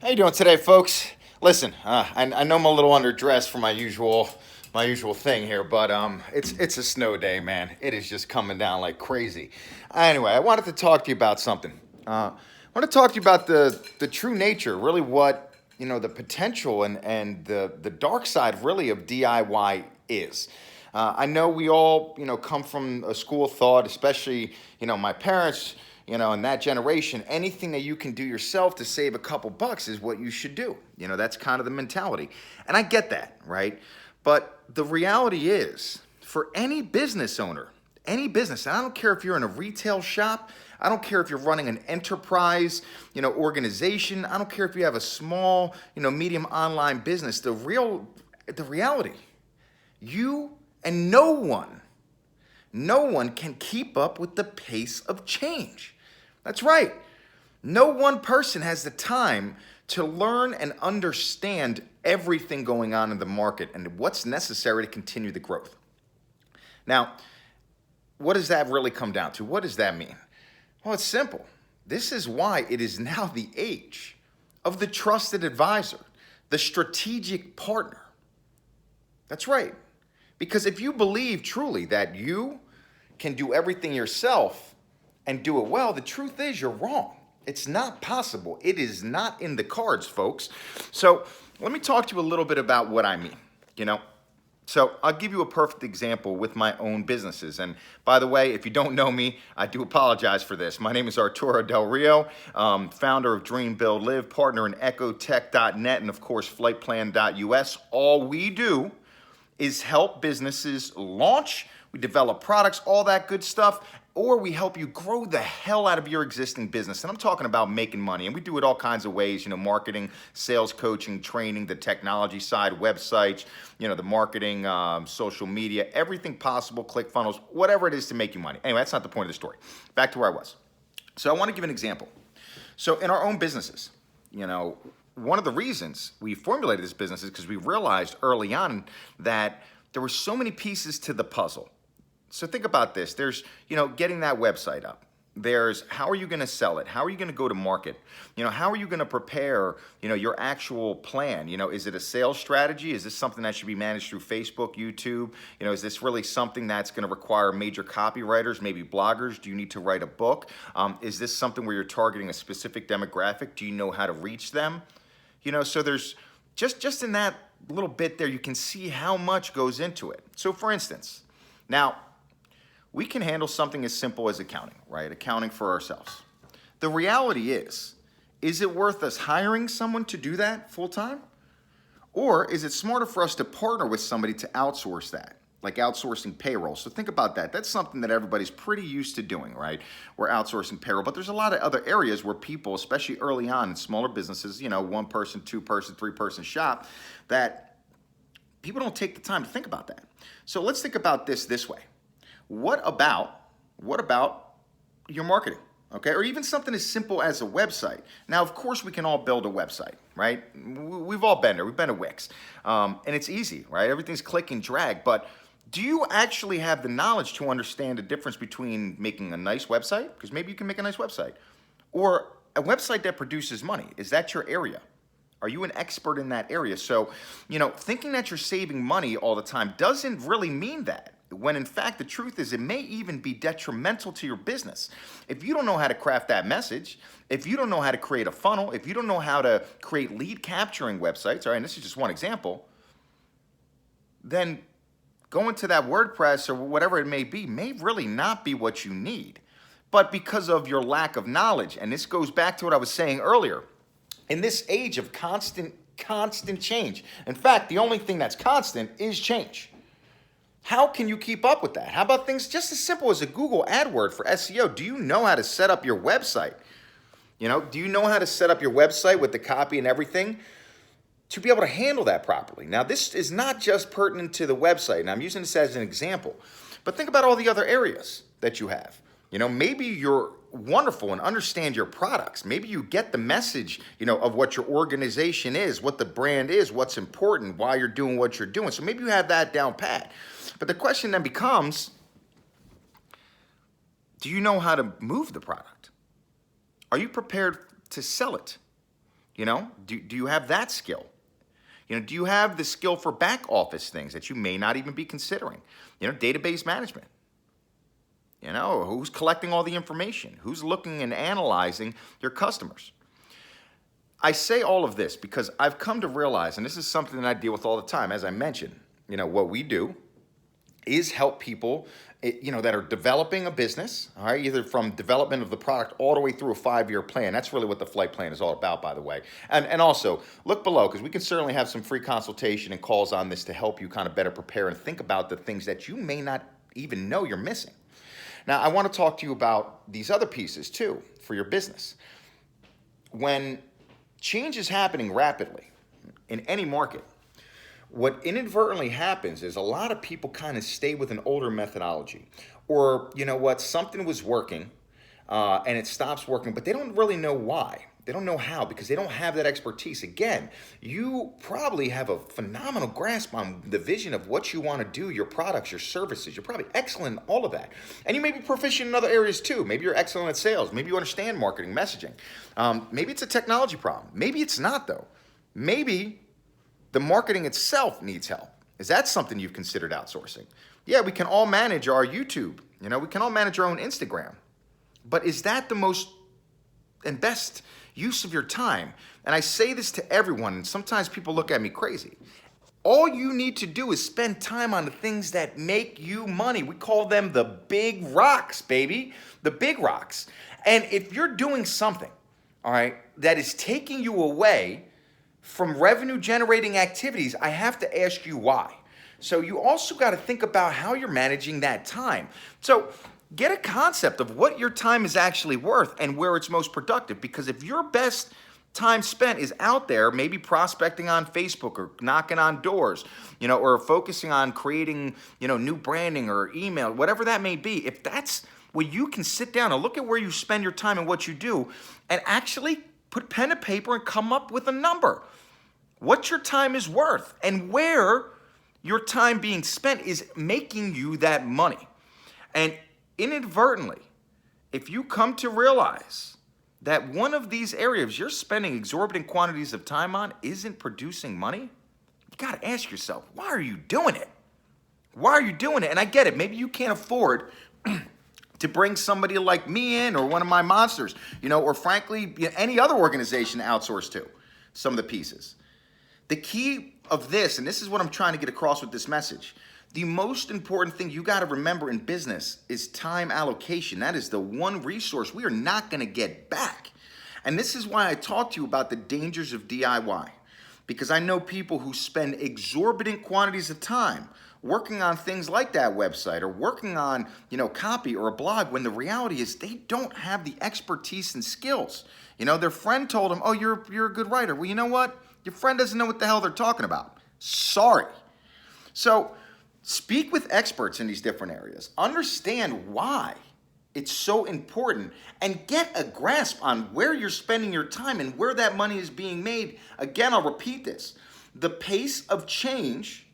How you doing today, folks? Listen, I know I'm a little underdressed for my usual thing here, but it's a snow day, man. It is just coming down like crazy. Anyway, I wanted to talk to you about something. I want to talk to you about the true nature, really what the potential and the dark side really of DIY is. I know we all come from a school of thought, especially my parents. In that generation, anything that you can do yourself to save a couple bucks is what you should do. That's kind of the mentality. And I get that, right? But the reality is, for any business owner, any business, and I don't care if you're in a retail shop, I don't care if you're running an enterprise, organization, I don't care if you have a small, medium online business, the reality, you and no one can keep up with the pace of change. That's right. No one person has the time to learn and understand everything going on in the market and what's necessary to continue the growth. Now, what does that really come down to? What does that mean? Well, it's simple. This is why it is now the age of the trusted advisor, the strategic partner. That's right. Because if you believe truly that you can do everything yourself and do it well, the truth is you're wrong. It's not possible. It is not in the cards, folks. So let me talk to you a little bit about what I mean. So I'll give you a perfect example with my own businesses. And by the way, if you don't know me, I do apologize for this. My name is Arturo Del Rio, founder of Dream Build Live, partner in ecotech.net, and of course, flightplan.us. All we do is help businesses launch, we develop products, all that good stuff, or we help you grow the hell out of your existing business. And I'm talking about making money, and we do it all kinds of ways, marketing, sales coaching, training, the technology side, websites, the marketing, social media, everything possible, ClickFunnels, whatever it is to make you money. Anyway, that's not the point of the story. Back to where I was. So I want to give an example. So in our own businesses, one of the reasons we formulated this business is because we realized early on that there were so many pieces to the puzzle. So think about this. There's, getting that website up. There's how are you going to sell it? How are you going to go to market? How are you going to prepare, your actual plan? Is it a sales strategy? Is this something that should be managed through Facebook, YouTube? Is this really something that's going to require major copywriters, maybe bloggers? Do you need to write a book? Is this something where you're targeting a specific demographic? Do you know how to reach them? So there's just in that little bit there, you can see how much goes into it. So for instance, now, we can handle something as simple as accounting, right? Accounting for ourselves. The reality is it worth us hiring someone to do that full time? Or is it smarter for us to partner with somebody to outsource that, like outsourcing payroll? So think about that. That's something that everybody's pretty used to doing, right? We're outsourcing payroll, but there's a lot of other areas where people, especially early on in smaller businesses, one person, two person, three person shop, that people don't take the time to think about that. So let's think about this way. What about your marketing, okay? Or even something as simple as a website. Now, of course, we can all build a website, right? We've all been there. We've been to Wix. And it's easy, right? Everything's click and drag. But do you actually have the knowledge to understand the difference between making a nice website? Because maybe you can make a nice website. Or a website that produces money. Is that your area? Are you an expert in that area? So, thinking that you're saving money all the time doesn't really mean that. When in fact, the truth is it may even be detrimental to your business. If you don't know how to craft that message, if you don't know how to create a funnel, if you don't know how to create lead capturing websites, all right, and this is just one example, then going to that WordPress or whatever it may be may really not be what you need. But because of your lack of knowledge, and this goes back to what I was saying earlier, in this age of constant change, in fact, the only thing that's constant is change. How can you keep up with that? How about things just as simple as a Google AdWord for SEO? Do you know how to set up your website? Do you know how to set up your website with the copy and everything to be able to handle that properly? Now, this is not just pertinent to the website, and I'm using this as an example, but think about all the other areas that you have. Maybe you're wonderful and understand your products. Maybe you get the message, of what your organization is, what the brand is, what's important, why you're doing what you're doing. So maybe you have that down pat. But the question then becomes, do you know how to move the product? Are you prepared to sell it? Do you have that skill? Do you have the skill for back office things that you may not even be considering? Database management. Who's collecting all the information? Who's looking and analyzing your customers? I say all of this because I've come to realize, and this is something that I deal with all the time, as I mentioned, what we do is help people, that are developing a business, all right, either from development of the product all the way through a 5-year plan. That's really what the flight plan is all about, by the way. And also, look below, because we can certainly have some free consultation and calls on this to help you kind of better prepare and think about the things that you may not even know you're missing. Now, I want to talk to you about these other pieces, too, for your business. When change is happening rapidly in any market, what inadvertently happens is a lot of people kind of stay with an older methodology, or something was working and it stops working, but they don't really know why. They don't know how, because they don't have that expertise. Again, you probably have a phenomenal grasp on the vision of what you want to do, your products, your services. You're probably excellent in all of that. And you may be proficient in other areas too. Maybe you're excellent at sales. Maybe you understand marketing, messaging. Maybe it's a technology problem. Maybe it's not, though. Maybe the marketing itself needs help. Is that something you've considered outsourcing? Yeah, we can all manage our YouTube. We can all manage our own Instagram. But is that the most and best use of your time? And I say this to everyone, and sometimes people look at me crazy. All you need to do is spend time on the things that make you money. We call them the big rocks, baby. The big rocks. And if you're doing something, all right, that is taking you away from revenue generating activities, I have to ask you why. So you also got to think about how you're managing that time. So get a concept of what your time is actually worth and where it's most productive. Because if your best time spent is out there, maybe prospecting on Facebook or knocking on doors, or focusing on creating, new branding or email, whatever that may be, if that's where you can sit down and look at where you spend your time and what you do, and actually put pen to paper and come up with a number. What your time is worth and where your time being spent is making you that money. And inadvertently, if you come to realize that one of these areas you're spending exorbitant quantities of time on isn't producing money, you got to ask yourself, why are you doing it? Why are you doing it? And I get it. Maybe you can't afford to bring somebody like me in, or one of my monsters, or frankly, any other organization to outsource to some of the pieces. The key of this, and this is what I'm trying to get across with this message, the most important thing you got to remember in business is time allocation. That is the one resource we are not going to get back. And this is why I talk to you about the dangers of DIY, because I know people who spend exorbitant quantities of time working on things like that website, or working on, copy or a blog, when the reality is they don't have the expertise and skills. Their friend told them, "Oh, you're a good writer." Well, you know what? Your friend doesn't know what the hell they're talking about. Sorry. So speak with experts in these different areas. Understand why it's so important, and get a grasp on where you're spending your time and where that money is being made. Again, I'll repeat this. The pace of change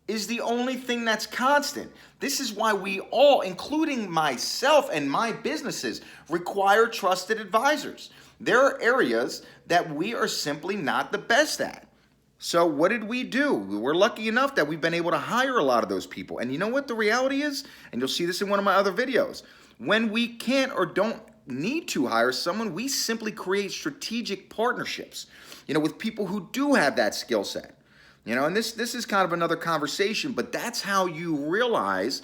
is the only thing that's constant. This is why we all, including myself and my businesses, require trusted advisors. There are areas that we are simply not the best at. So what did we do? We're lucky enough that we've been able to hire a lot of those people. And you know what the reality is? And you'll see this in one of my other videos. When we can't or don't need to hire someone, we simply create strategic partnerships, with people who do have that skill set. And this is kind of another conversation, but that's how you realize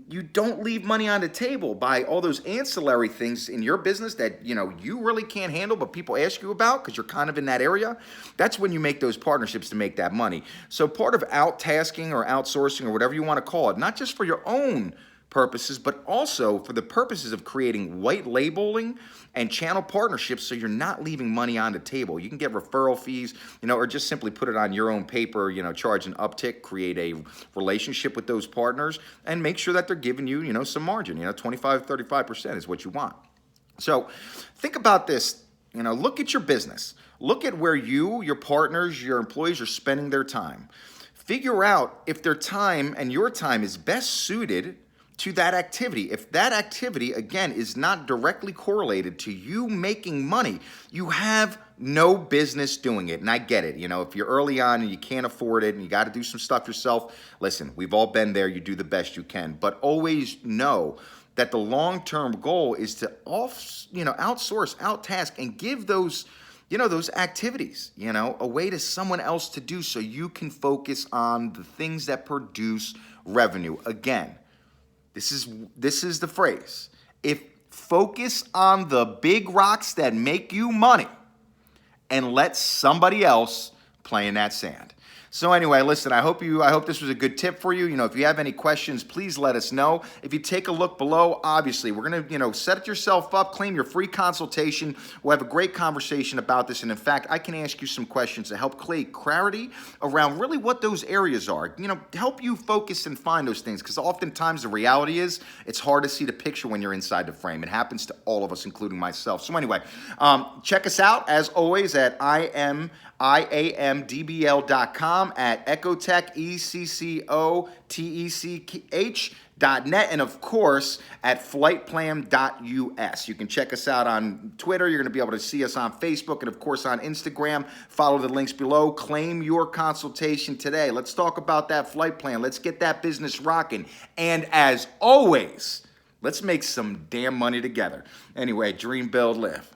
you don't leave money on the table by all those ancillary things in your business that, you really can't handle, but people ask you about because you're kind of in that area. That's when you make those partnerships to make that money. So part of out-tasking or outsourcing or whatever you want to call it, not just for your own purposes, but also for the purposes of creating white labeling and channel partnerships, so you're not leaving money on the table. You can get referral fees, or just simply put it on your own paper, charge an uptick, create a relationship with those partners, and make sure that they're giving you, some margin. 25, 35% is what you want. So think about this. Look at your business. Look at where you, your partners, your employees are spending their time. Figure out if their time and your time is best suited to that activity. If that activity, again, is not directly correlated to you making money, you have no business doing it. And I get it. If you're early on and you can't afford it and you got to do some stuff yourself, listen, we've all been there. You do the best you can. But always know that the long-term goal is to outsource, out-task, and give those activities, a way to someone else to do so you can focus on the things that produce revenue. Again, this is the phrase. Focus on the big rocks that make you money and let somebody else play in that sand. So anyway, listen, I hope this was a good tip for you. If you have any questions, please let us know. If you take a look below, obviously, we're going to, set yourself up, claim your free consultation. We'll have a great conversation about this. And in fact, I can ask you some questions to help create clarity around really what those areas are, to help you focus and find those things. Because oftentimes the reality is it's hard to see the picture when you're inside the frame. It happens to all of us, including myself. So anyway, check us out, as always, at iamdbl.com, at Ecotech, ECCOTECH.net, and of course at flightplan.us. You can check us out on Twitter. You're going to be able to see us on Facebook and of course on Instagram. Follow the links below. Claim your consultation today. Let's talk about that flight plan. Let's get that business rocking. And as always, let's make some damn money together. Anyway, dream, build, live.